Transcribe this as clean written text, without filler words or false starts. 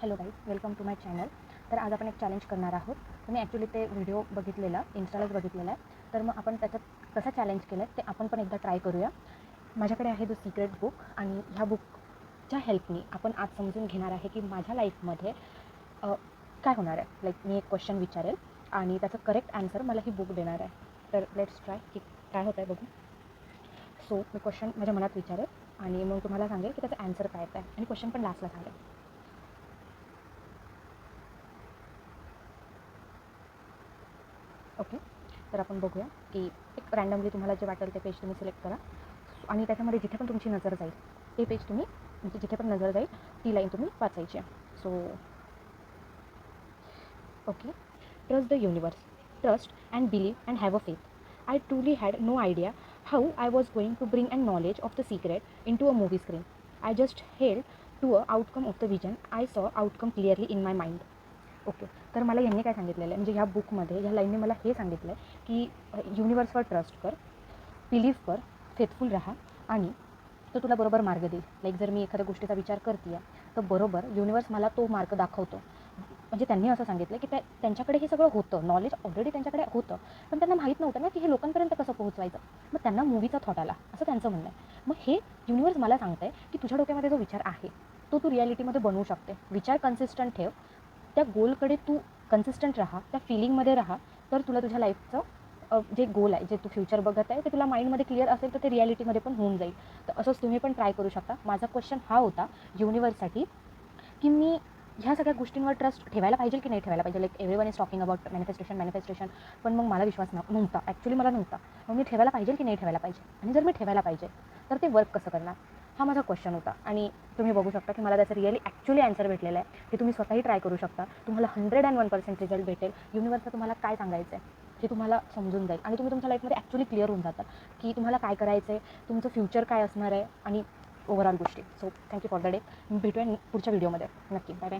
Hello guys, welcome to my channel. तर आज आपण एक चॅलेंज करणार आहोत. तर मी ॲक्च्युली ते व्हिडिओ बघितलेला, इन्स्टालाच बघितलेला आहे. तर मग आपण त्याच्यात कसं चॅलेंज केलं आहे ते आपण पण एकदा ट्राय करूया. माझ्याकडे आहे द सिक्रेट बुक आणि ह्या बुकच्या हेल्पनी आपण आज समजून घेणार आहे की माझ्या लाईफमध्ये काय होणार आहे. लाईक मी एक क्वेश्चन विचारेल आणि त्याचं करेक्ट आन्सर मला ही बुक देणार आहे. तर लेट्स ट्राय की काय होतं आहे बघू. सो मी क्वेश्चन माझ्या मनात विचारेल आणि मग तुम्हाला सांगेल की त्याचं आन्सर काय आहे आणि क्वेश्चन पण लास्टला सांगेल. ओके, तर आपण बघूया की एक रँडमली तुम्हाला जे वाटेल ते पेज तुम्ही सिलेक्ट करा आणि त्याच्यामध्ये जिथे पण तुमची नजर जाईल ते पेज तुम्ही म्हणजे जिथे पण नजर जाईल ती लाईन तुम्ही वाचायची आहे. So okay. Trust the universe. Trust and believe and have a faith. I truly had no idea how I was going to bring a knowledge of the secret into a movie screen. I just held to a outcome of the vision. I saw outcome clearly in my mind. Okay, तर मला यांनी काय सांगितलेलं आहे म्हणजे ह्या बुकमध्ये ह्या लाईनने मला हे सांगितलं आहे की युनिवर्सवर ट्रस्ट कर, बिलीव्ह कर, फेथफुल राहा आणि तो तुला बरोबर मार्ग देईल. लाईक जर मी एखाद्या गोष्टीचा विचार करते आहे तर बरोबर युनिवर्स मला तो मार्ग दाखवतो. म्हणजे त्यांनी असं सांगितलं की त्यांच्याकडे हे सगळं होतं, नॉलेज ऑलरेडी त्यांच्याकडे होतं, पण त्यांना माहीत नव्हतं ना की हे लोकांपर्यंत कसं पोहोचवायचं. मग त्यांना मूवीचा थॉट आला असं त्यांचं म्हणणं आहे. मग हे युनिवर्स मला सांगतं आहे की तुझ्या डोक्यामध्ये जो विचार आहे तो तू रिॲलिटीमध्ये बनवू शकते. विचार कन्सिस्टंट ठेव, त्या गोलकडे तू कन्सिस्टंट राहा, त्या फिलिंगमध्ये राहा, तर तुला तुझ्या लाईफचं जे गोल आहे, जे तू फ्युचर बघत आहे ते तुला माइंडमध्ये क्लिअर असेल तर ते रिॲलिटीमध्ये पण होऊन जाईल. तर असंच तुम्ही पण ट्राय करू शकता. माझा क्वेश्चन हा होता युनिवर्ससाठी की मी ह्या सगळ्या गोष्टींवर ट्रस्ट ठेवायला पाहिजे की नाही ठेवायला पाहिजे. Like everyone is talking about manifestation पण मग मला विश्वास नव्हता, ॲक्च्युली मला नव्हता. मग मी ठेवायला पाहिजे की नाही ठेवायला पाहिजे, आणि जर मी ठेवायला पाहिजे तर ते वर्क कसं करणार, हा माझा क्वेश्चन होता. आणि तुम्ही बघू शकता की मला त्याचं रिअली ॲक्च्युली आन्सर भेटलेलं आहे. की तुम्ही स्वतःही ट्राय करू शकता, तुम्हाला 101% रिझल्ट भेटेल. युनिवर्सचं तुम्हाला काय सांगायचं आहे हे तुम्हाला समजून जाईल आणि तुम्ही तुमच्या लाईफमध्ये ॲक्च्युली क्लिअर होऊन जातात की तुम्हाला काय करायचं आहे, तुमचं फ्युचर काय असणार आहे आणि ओव्हरऑल गोष्टी. So thank you for the day. भेटूया पुढच्या व्हिडिओमध्ये. नक्की. Bye bye.